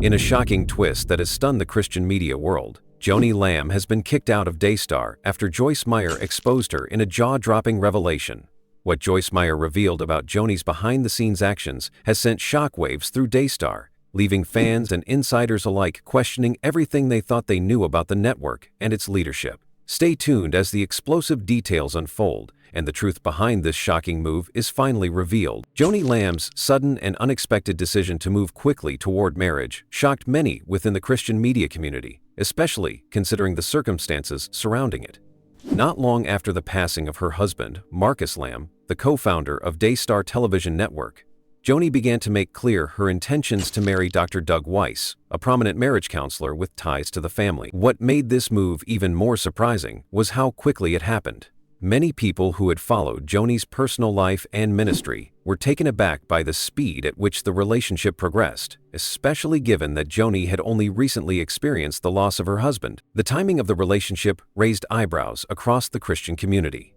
In a shocking twist that has stunned the Christian media world, Joni Lamb has been kicked out of Daystar after Joyce Meyer exposed her in a jaw-dropping revelation. What Joyce Meyer revealed about Joni's behind-the-scenes actions has sent shockwaves through Daystar, leaving fans and insiders alike questioning everything they thought they knew about the network and its leadership. Stay tuned as the explosive details unfold and the truth behind this shocking move is finally revealed. Joni Lamb's sudden and unexpected decision to move quickly toward marriage shocked many within the Christian media community, especially considering the circumstances surrounding it. Not long after the passing of her husband, Marcus Lamb, the co-founder of Daystar television network, Joni began to make clear her intentions to marry Dr. Dougweiss, a prominent marriage counselor with ties to the family. What made this move even more surprising was how quickly it happened. Many people who had followed Joni's personal life and ministry were taken aback by the speed at which the relationship progressed, especially given that Joni had only recently experienced the loss of her husband. The timing of the relationship raised eyebrows across the Christian community.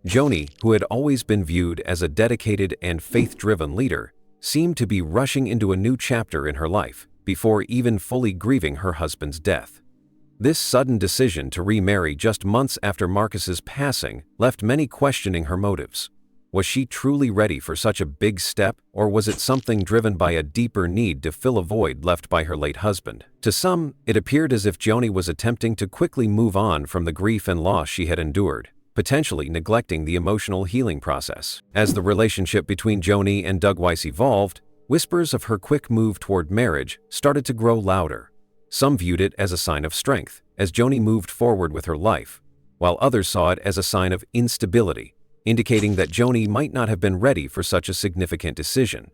Joni, who had always been viewed as a dedicated and faith-driven leader, seemed to be rushing into a new chapter in her life before even fully grieving her husband's death. This sudden decision to remarry just months after Marcus's passing left many questioning her motives. Was she truly ready for such a big step, or was it something driven by a deeper need to fill a void left by her late husband? To some, it appeared as if Joni was attempting to quickly move on from the grief and loss she had endured, potentially neglecting the emotional healing process. As the relationship between Joni and Dougweiss evolved, whispers of her quick move toward marriage started to grow louder. Some viewed it as a sign of strength, as Joni moved forward with her life, while others saw it as a sign of instability, indicating that Joni might not have been ready for such a significant decision.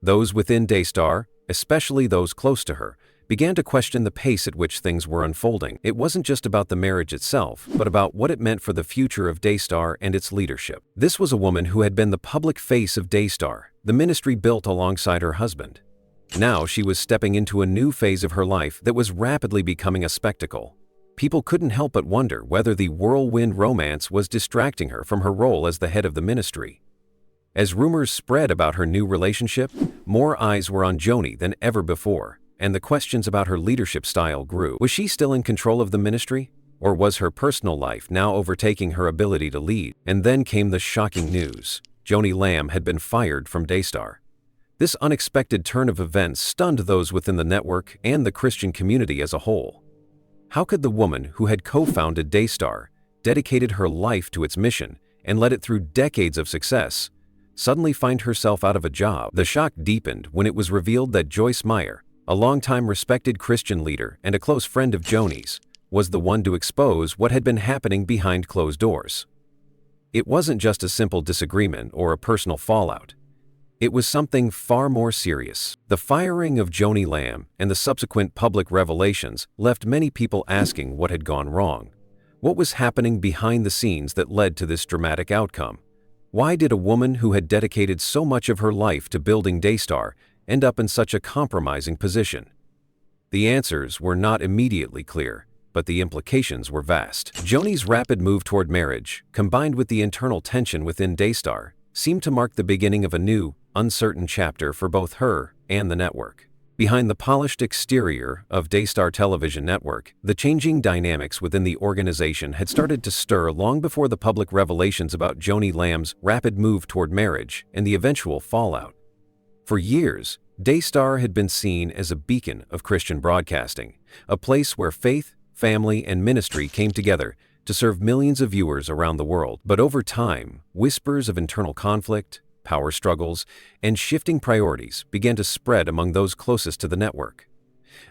Those within Daystar, especially those close to her, began to question the pace at which things were unfolding. It wasn't just about the marriage itself, but about what it meant for the future of Daystar and its leadership. This was a woman who had been the public face of Daystar, the ministry built alongside her husband. Now she was stepping into a new phase of her life that was rapidly becoming a spectacle. People couldn't help but wonder whether the whirlwind romance was distracting her from her role as the head of the ministry. As rumors spread about her new relationship, more eyes were on Joni than ever before, and the questions about her leadership style grew. Was she still in control of the ministry? Or was her personal life now overtaking her ability to lead? And then came the shocking news. Joni Lamb had been fired from Daystar. This unexpected turn of events stunned those within the network and the Christian community as a whole. How could the woman who had co-founded Daystar, dedicated her life to its mission, and led it through decades of success, suddenly find herself out of a job? The shock deepened when it was revealed that Joyce Meyer, a longtime respected Christian leader and a close friend of Joni's, was the one to expose what had been happening behind closed doors. It wasn't just a simple disagreement or a personal fallout. It was something far more serious. The firing of Joni Lamb and the subsequent public revelations left many people asking what had gone wrong. What was happening behind the scenes that led to this dramatic outcome? Why did a woman who had dedicated so much of her life to building Daystar end up in such a compromising position? The answers were not immediately clear, but the implications were vast. Joni's rapid move toward marriage, combined with the internal tension within Daystar, seemed to mark the beginning of a new, uncertain chapter for both her and the network. Behind the polished exterior of Daystar Television Network, the changing dynamics within the organization had started to stir long before the public revelations about Joni Lamb's rapid move toward marriage and the eventual fallout. For years, Daystar had been seen as a beacon of Christian broadcasting, a place where faith, family, and ministry came together to serve millions of viewers around the world. But over time, whispers of internal conflict, power struggles, and shifting priorities began to spread among those closest to the network.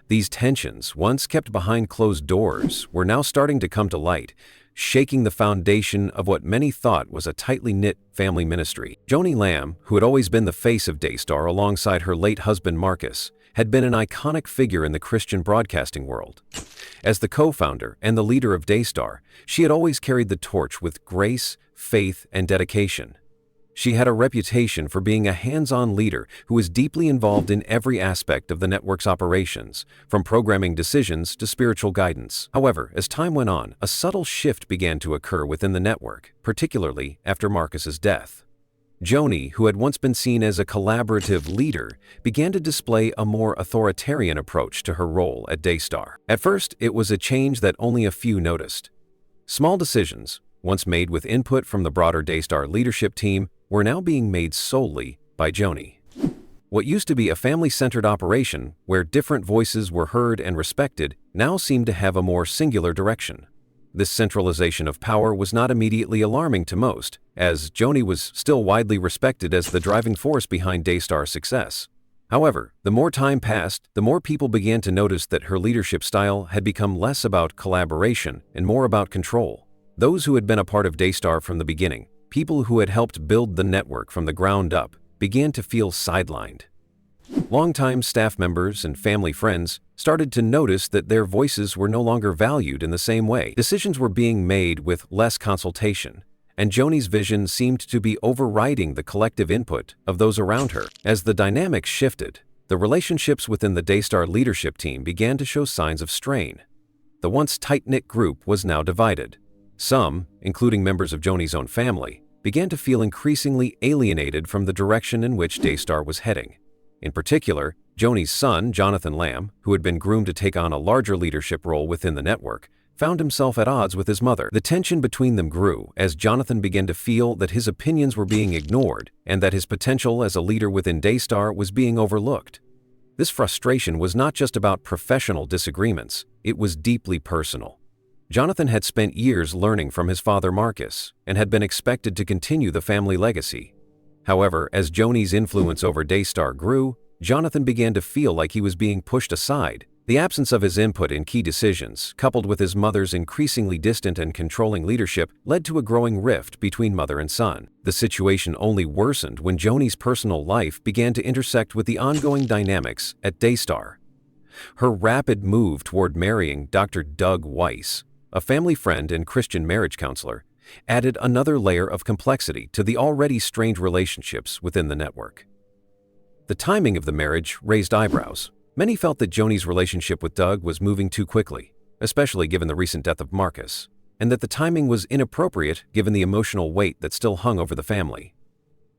These tensions, once kept behind closed doors, were now starting to come to light, shaking the foundation of what many thought was a tightly knit family ministry. Joni Lamb, who had always been the face of Daystar alongside her late husband Marcus, had been an iconic figure in the Christian broadcasting world. As the co-founder and the leader of Daystar, she had always carried the torch with grace, faith, and dedication. She had a reputation for being a hands-on leader who was deeply involved in every aspect of the network's operations, from programming decisions to spiritual guidance. However, as time went on, a subtle shift began to occur within the network, particularly after Marcus's death. Joni, who had once been seen as a collaborative leader, began to display a more authoritarian approach to her role at Daystar. At first, it was a change that only a few noticed. Small decisions, once made with input from the broader Daystar leadership team, were now being made solely by Joni. What used to be a family-centered operation, where different voices were heard and respected, now seemed to have a more singular direction. This centralization of power was not immediately alarming to most, as Joni was still widely respected as the driving force behind Daystar's success. However, the more time passed, the more people began to notice that her leadership style had become less about collaboration and more about control. Those who had been a part of Daystar from the beginning, people who had helped build the network from the ground up, began to feel sidelined. Longtime staff members and family friends started to notice that their voices were no longer valued in the same way. Decisions were being made with less consultation, and Joni's vision seemed to be overriding the collective input of those around her. As the dynamics shifted, the relationships within the Daystar leadership team began to show signs of strain. The once tight-knit group was now divided. Some, including members of Joni's own family, began to feel increasingly alienated from the direction in which Daystar was heading. In particular, Joni's son, Jonathan Lamb, who had been groomed to take on a larger leadership role within the network, found himself at odds with his mother. The tension between them grew as Jonathan began to feel that his opinions were being ignored and that his potential as a leader within Daystar was being overlooked. This frustration was not just about professional disagreements, it was deeply personal. Jonathan had spent years learning from his father Marcus and had been expected to continue the family legacy. However, as Joni's influence over Daystar grew, Jonathan began to feel like he was being pushed aside. The absence of his input in key decisions, coupled with his mother's increasingly distant and controlling leadership, led to a growing rift between mother and son. The situation only worsened when Joni's personal life began to intersect with the ongoing dynamics at Daystar. Her rapid move toward marrying Dr. Dougweiss, a family friend and Christian marriage counselor, added another layer of complexity to the already strained relationships within the network. The timing of the marriage raised eyebrows. Many felt that Joni's relationship with Doug was moving too quickly, especially given the recent death of Marcus, and that the timing was inappropriate given the emotional weight that still hung over the family.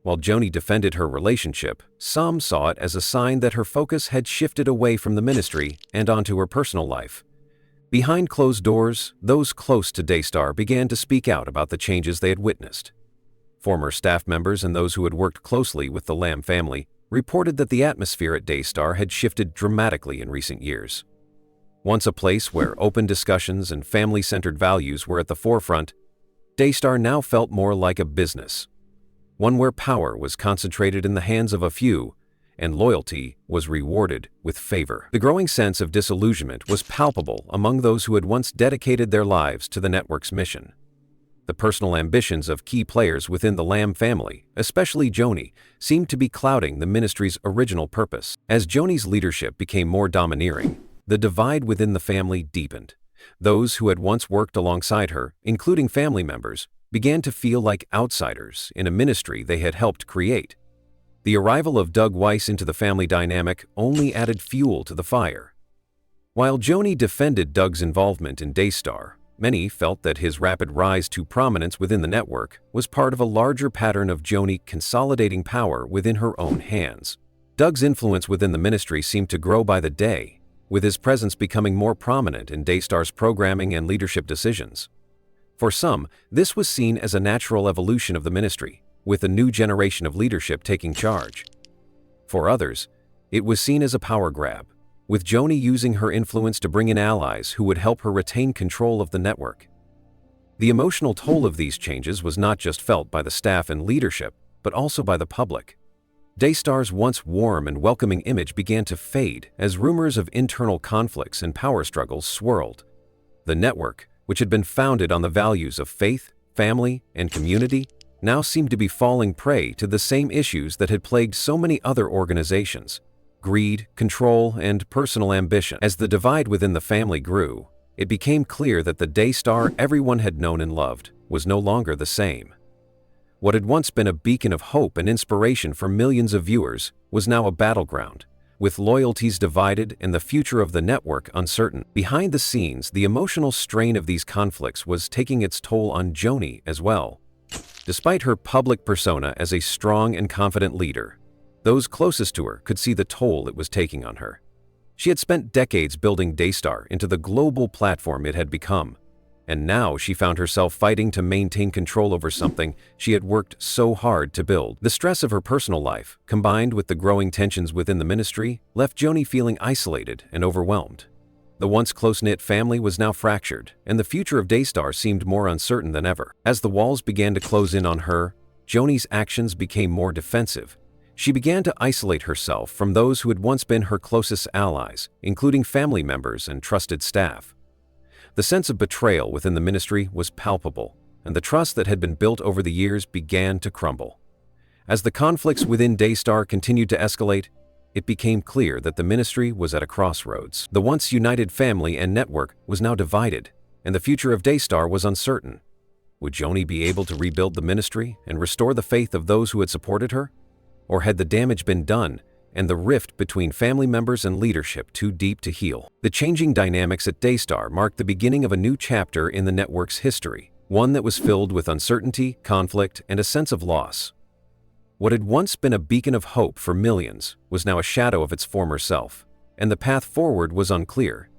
While Joni defended her relationship, some saw it as a sign that her focus had shifted away from the ministry and onto her personal life. Behind closed doors, those close to Daystar began to speak out about the changes they had witnessed. Former staff members and those who had worked closely with the Lamb family reported that the atmosphere at Daystar had shifted dramatically in recent years. Once a place where open discussions and family-centered values were at the forefront, Daystar now felt more like a business, one where power was concentrated in the hands of a few and loyalty was rewarded with favor. The growing sense of disillusionment was palpable among those who had once dedicated their lives to the network's mission. The personal ambitions of key players within the Lamb family, especially Joni, seemed to be clouding the ministry's original purpose. As Joni's leadership became more domineering, the divide within the family deepened. Those who had once worked alongside her, including family members, began to feel like outsiders in a ministry they had helped create. The arrival of Dougweiss into the family dynamic only added fuel to the fire. While Joni defended Doug's involvement in Daystar, many felt that his rapid rise to prominence within the network was part of a larger pattern of Joni consolidating power within her own hands. Doug's influence within the ministry seemed to grow by the day, with his presence becoming more prominent in Daystar's programming and leadership decisions. For some, this was seen as a natural evolution of the ministry, with a new generation of leadership taking charge. For others, it was seen as a power grab, with Joni using her influence to bring in allies who would help her retain control of the network. The emotional toll of these changes was not just felt by the staff and leadership, but also by the public. Daystar's once warm and welcoming image began to fade as rumors of internal conflicts and power struggles swirled. The network, which had been founded on the values of faith, family, and community, now seemed to be falling prey to the same issues that had plagued so many other organizations: greed, control, and personal ambition. As the divide within the family grew, it became clear that the Daystar everyone had known and loved was no longer the same. What had once been a beacon of hope and inspiration for millions of viewers was now a battleground, with loyalties divided and the future of the network uncertain. Behind the scenes, the emotional strain of these conflicts was taking its toll on Joni as well. Despite her public persona as a strong and confident leader, those closest to her could see the toll it was taking on her. She had spent decades building Daystar into the global platform it had become, and now she found herself fighting to maintain control over something she had worked so hard to build. The stress of her personal life, combined with the growing tensions within the ministry, left Joni feeling isolated and overwhelmed. The once close-knit family was now fractured, and the future of Daystar seemed more uncertain than ever. As the walls began to close in on her, Joni's actions became more defensive. She began to isolate herself from those who had once been her closest allies, including family members and trusted staff. The sense of betrayal within the ministry was palpable, and the trust that had been built over the years began to crumble. As the conflicts within Daystar continued to escalate, it became clear that the ministry was at a crossroads. The once united family and network was now divided, and the future of Daystar was uncertain. Would Joni be able to rebuild the ministry and restore the faith of those who had supported her? Or had the damage been done, and the rift between family members and leadership too deep to heal? The changing dynamics at Daystar marked the beginning of a new chapter in the network's history, one that was filled with uncertainty, conflict, and a sense of loss. What had once been a beacon of hope for millions was now a shadow of its former self, and the path forward was unclear.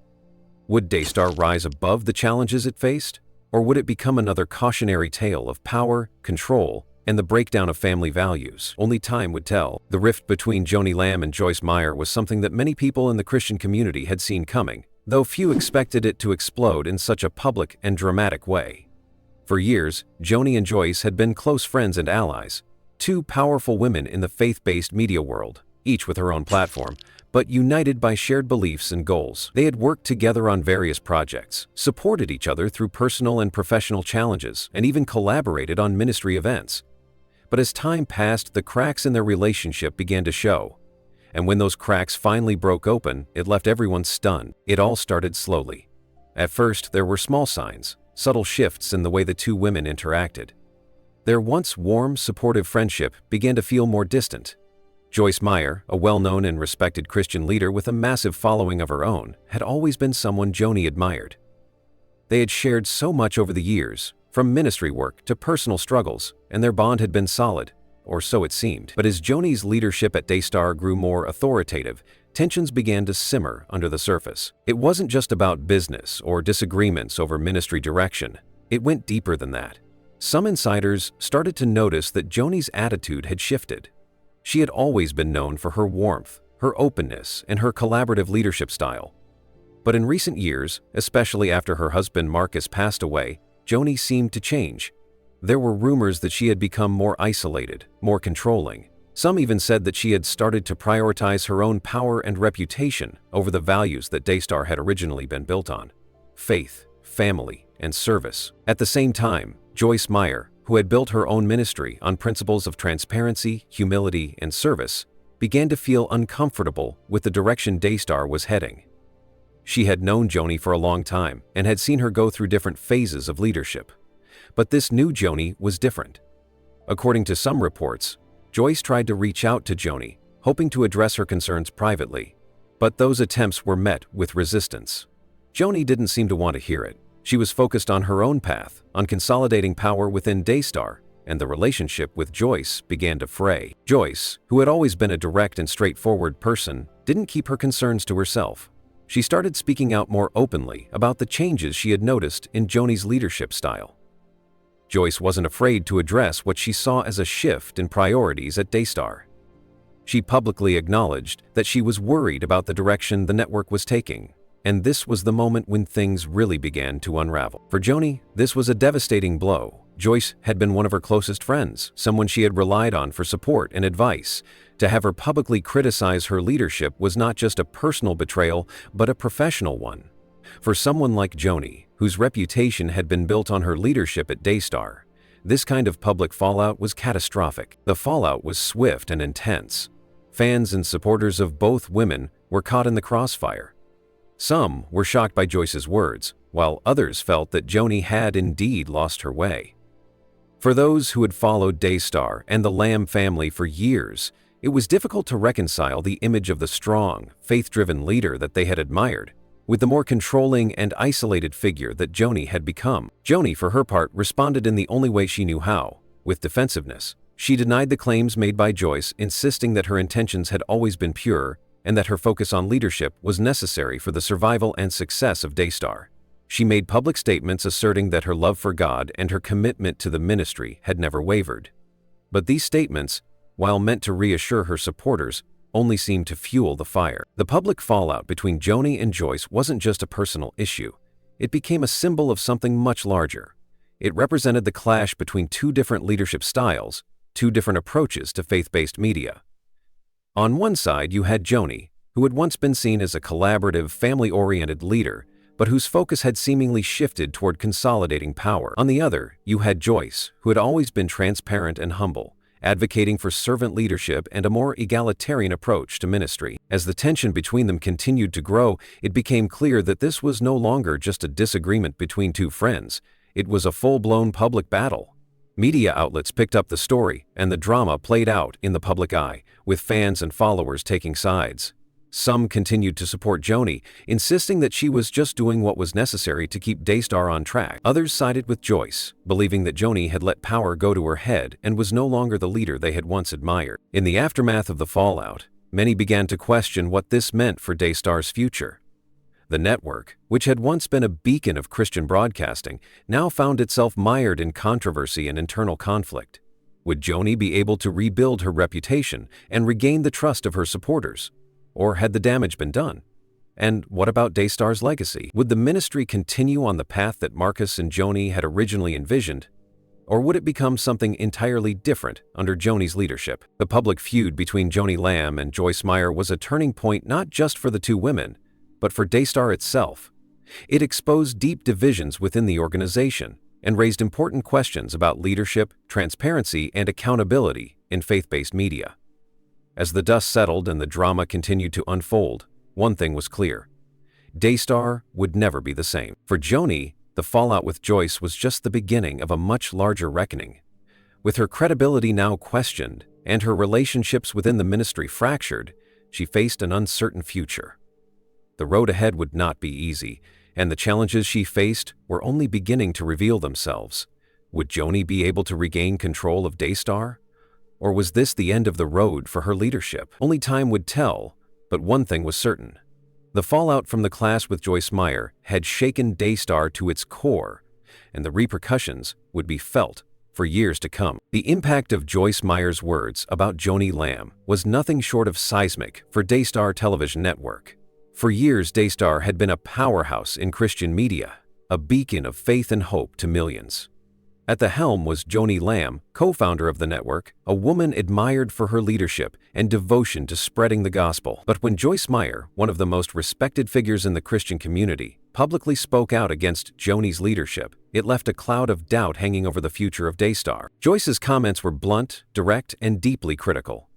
Would Daystar rise above the challenges it faced, or would it become another cautionary tale of power, control, and the breakdown of family values? Only time would tell. The rift between Joni Lamb and Joyce Meyer was something that many people in the Christian community had seen coming, though few expected it to explode in such a public and dramatic way. For years, Joni and Joyce had been close friends and allies, two powerful women in the faith-based media world, each with her own platform, but united by shared beliefs and goals. They had worked together on various projects, supported each other through personal and professional challenges, and even collaborated on ministry events. But as time passed, the cracks in their relationship began to show. And when those cracks finally broke open, it left everyone stunned. It all started slowly. At first, there were small signs, subtle shifts in the way the two women interacted. Their once warm, supportive friendship began to feel more distant. Joyce Meyer, a well-known and respected Christian leader with a massive following of her own, had always been someone Joni admired. They had shared so much over the years, from ministry work to personal struggles, and their bond had been solid, or so it seemed. But as Joni's leadership at Daystar grew more authoritative, tensions began to simmer under the surface. It wasn't just about business or disagreements over ministry direction. It went deeper than that. Some insiders started to notice that Joni's attitude had shifted. She had always been known for her warmth, her openness, and her collaborative leadership style. But in recent years, especially after her husband Marcus passed away, Joni seemed to change. There were rumors that she had become more isolated, more controlling. Some even said that she had started to prioritize her own power and reputation over the values that Daystar had originally been built on: faith, family, and service. At the same time, Joyce Meyer, who had built her own ministry on principles of transparency, humility, and service, began to feel uncomfortable with the direction Daystar was heading. She had known Joni for a long time and had seen her go through different phases of leadership. But this new Joni was different. According to some reports, Joyce tried to reach out to Joni, hoping to address her concerns privately. But those attempts were met with resistance. Joni didn't seem to want to hear it. She was focused on her own path, on consolidating power within Daystar, and the relationship with Joyce began to fray. Joyce, who had always been a direct and straightforward person, didn't keep her concerns to herself. She started speaking out more openly about the changes she had noticed in Joni's leadership style. Joyce wasn't afraid to address what she saw as a shift in priorities at Daystar. She publicly acknowledged that she was worried about the direction the network was taking. And this was the moment when things really began to unravel. For Joni, this was a devastating blow. Joyce had been one of her closest friends, someone she had relied on for support and advice. To have her publicly criticize her leadership was not just a personal betrayal, but a professional one. For someone like Joni, whose reputation had been built on her leadership at Daystar, this kind of public fallout was catastrophic. The fallout was swift and intense. Fans and supporters of both women were caught in the crossfire. Some were shocked by Joyce's words, while others felt that Joni had indeed lost her way. For those who had followed Daystar and the Lamb family for years, it was difficult to reconcile the image of the strong, faith-driven leader that they had admired with the more controlling and isolated figure that Joni had become. Joni, for her part, responded in the only way she knew how, With defensiveness, she denied the claims made by Joyce, insisting that her intentions had always been pure and that her focus on leadership was necessary for the survival and success of Daystar. She made public statements asserting that her love for God and her commitment to the ministry had never wavered. But these statements, while meant to reassure her supporters, only seemed to fuel the fire. The public fallout between Joni and Joyce wasn't just a personal issue. It became a symbol of something much larger. It represented the clash between two different leadership styles, two different approaches to faith-based media. On one side, you had Joni, who had once been seen as a collaborative, family-oriented leader, but whose focus had seemingly shifted toward consolidating power. On the other, you had Joyce, who had always been transparent and humble, advocating for servant leadership and a more egalitarian approach to ministry. As the tension between them continued to grow, it became clear that this was no longer just a disagreement between two friends. It was a full-blown public battle. Media outlets picked up the story, and the drama played out in the public eye, with fans and followers taking sides. Some continued to support Joni, insisting that she was just doing what was necessary to keep Daystar on track. Others sided with Joyce, believing that Joni had let power go to her head and was no longer the leader they had once admired. In the aftermath of the fallout, many began to question what this meant for Daystar's future. The network, which had once been a beacon of Christian broadcasting, now found itself mired in controversy and internal conflict. Would Joni be able to rebuild her reputation and regain the trust of her supporters? Or had the damage been done? And what about Daystar's legacy? Would the ministry continue on the path that Marcus and Joni had originally envisioned? Or would it become something entirely different under Joni's leadership? The public feud between Joni Lamb and Joyce Meyer was a turning point not just for the two women, but for Daystar itself. It exposed deep divisions within the organization and raised important questions about leadership, transparency, and accountability in faith-based media. As the dust settled and the drama continued to unfold, one thing was clear: Daystar would never be the same. For Joni, the fallout with Joyce was just the beginning of a much larger reckoning. With her credibility now questioned and her relationships within the ministry fractured, she faced an uncertain future. The road ahead would not be easy, and the challenges she faced were only beginning to reveal themselves. Would Joni be able to regain control of Daystar? Or was this the end of the road for her leadership? Only time would tell, but one thing was certain. The fallout from the clash with Joyce Meyer had shaken Daystar to its core, and the repercussions would be felt for years to come. The impact of Joyce Meyer's words about Joni Lamb was nothing short of seismic for Daystar Television Network. For years, Daystar had been a powerhouse in Christian media, a beacon of faith and hope to millions. At the helm was Joni Lamb, co-founder of the network, a woman admired for her leadership and devotion to spreading the gospel. But when Joyce Meyer, one of the most respected figures in the Christian community, publicly spoke out against Joni's leadership, it left a cloud of doubt hanging over the future of Daystar. Joyce's comments were blunt, direct, and deeply critical.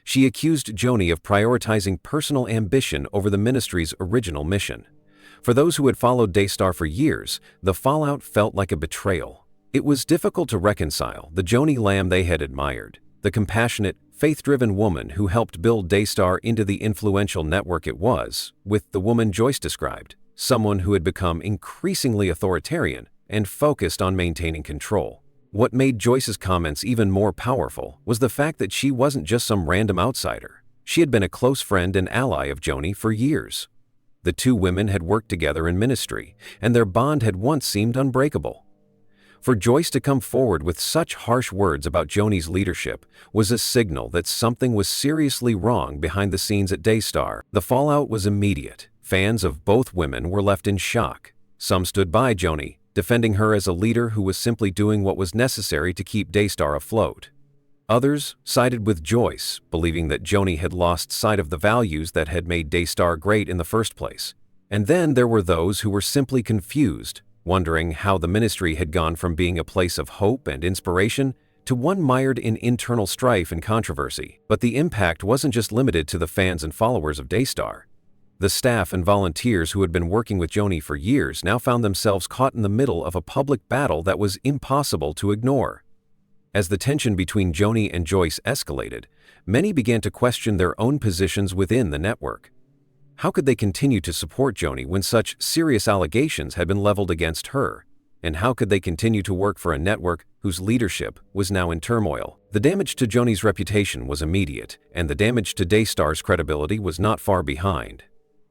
She accused Joni of prioritizing personal ambition over the ministry's original mission. For those who had followed Daystar for years, the fallout felt like a betrayal. It was difficult to reconcile the Joni Lamb they had admired, the compassionate, faith-driven woman who helped build Daystar into the influential network it was, with the woman Joyce described, someone who had become increasingly authoritarian and focused on maintaining control. What made Joyce's comments even more powerful was the fact that she wasn't just some random outsider. She had been a close friend and ally of Joni for years. The two women had worked together in ministry, and their bond had once seemed unbreakable. For Joyce to come forward with such harsh words about Joni's leadership was a signal that something was seriously wrong behind the scenes at Daystar. The fallout was immediate. Fans of both women were left in shock. Some stood by Joni, defending her as a leader who was simply doing what was necessary to keep Daystar afloat. Others sided with Joyce, believing that Joni had lost sight of the values that had made Daystar great in the first place. And then there were those who were simply confused, wondering how the ministry had gone from being a place of hope and inspiration to one mired in internal strife and controversy. But the impact wasn't just limited to the fans and followers of Daystar. The staff and volunteers who had been working with Joni for years now found themselves caught in the middle of a public battle that was impossible to ignore. As the tension between Joni and Joyce escalated, many began to question their own positions within the network. How could they continue to support Joni when such serious allegations had been leveled against her? And how could they continue to work for a network whose leadership was now in turmoil. The damage to Joni's reputation was immediate, and the damage to Daystar's credibility was not far behind.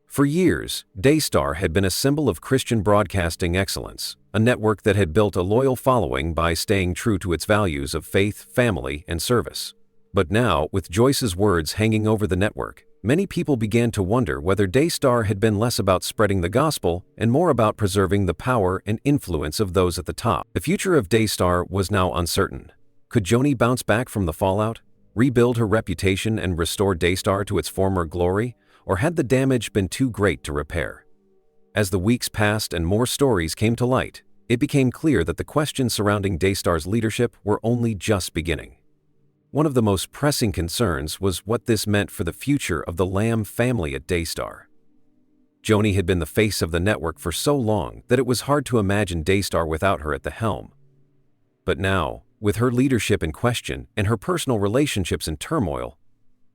For years, Daystar had been a symbol of Christian broadcasting excellence, a network that had built a loyal following by staying true to its values of faith, family, and service. But now, with Joyce's words hanging over the network, many people began to wonder whether Daystar had been less about spreading the gospel and more about preserving the power and influence of those at the top. The future of Daystar was now uncertain. Could Joni bounce back from the fallout, rebuild her reputation, and restore Daystar to its former glory, or had the damage been too great to repair? As the weeks passed and more stories came to light, it became clear that the questions surrounding Daystar's leadership were only just beginning. One of the most pressing concerns was what this meant for the future of the Lamb family at Daystar. Joni had been the face of the network for so long that it was hard to imagine Daystar without her at the helm. But now, with her leadership in question and her personal relationships in turmoil,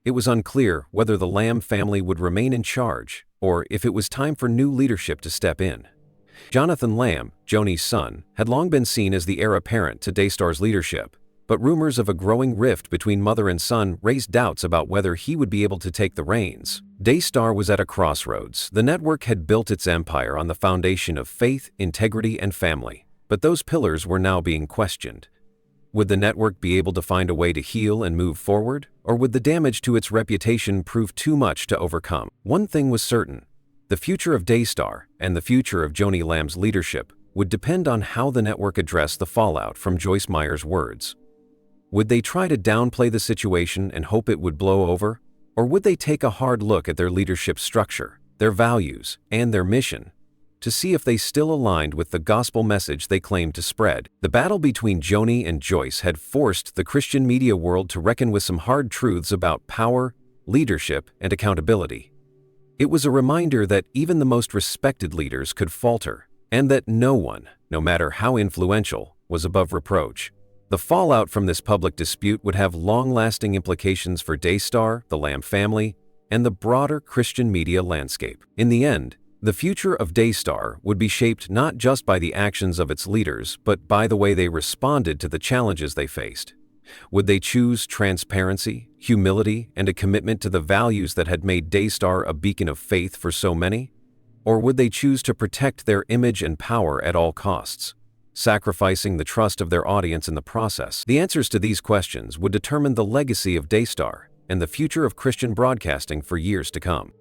it was unclear whether the Lamb family would remain in charge or if it was time for new leadership to step in. Jonathan Lamb, Joni's son, had long been seen as the heir apparent to Daystar's leadership, but rumors of a growing rift between mother and son raised doubts about whether he would be able to take the reins. Daystar was at a crossroads. The network had built its empire on the foundation of faith, integrity, and family, but those pillars were now being questioned. Would the network be able to find a way to heal and move forward, or would the damage to its reputation prove too much to overcome? One thing was certain: the future of Daystar and the future of Joni Lamb's leadership would depend on how the network addressed the fallout from Joyce Meyer's words. Would they try to downplay the situation and hope it would blow over, or would they take a hard look at their leadership structure, their values, and their mission, to see if they still aligned with the gospel message they claimed to spread? The battle between Joni and Joyce had forced the Christian media world to reckon with some hard truths about power, leadership, and accountability. It was a reminder that even the most respected leaders could falter, and that no one, no matter how influential, was above reproach. The fallout from this public dispute would have long-lasting implications for Daystar, the Lamb family, and the broader Christian media landscape. In the end, the future of Daystar would be shaped not just by the actions of its leaders, but by the way they responded to the challenges they faced. Would they choose transparency, humility, and a commitment to the values that had made Daystar a beacon of faith for so many? Or would they choose to protect their image and power at all costs, sacrificing the trust of their audience in the process? The answers to these questions would determine the legacy of Daystar and the future of Christian broadcasting for years to come.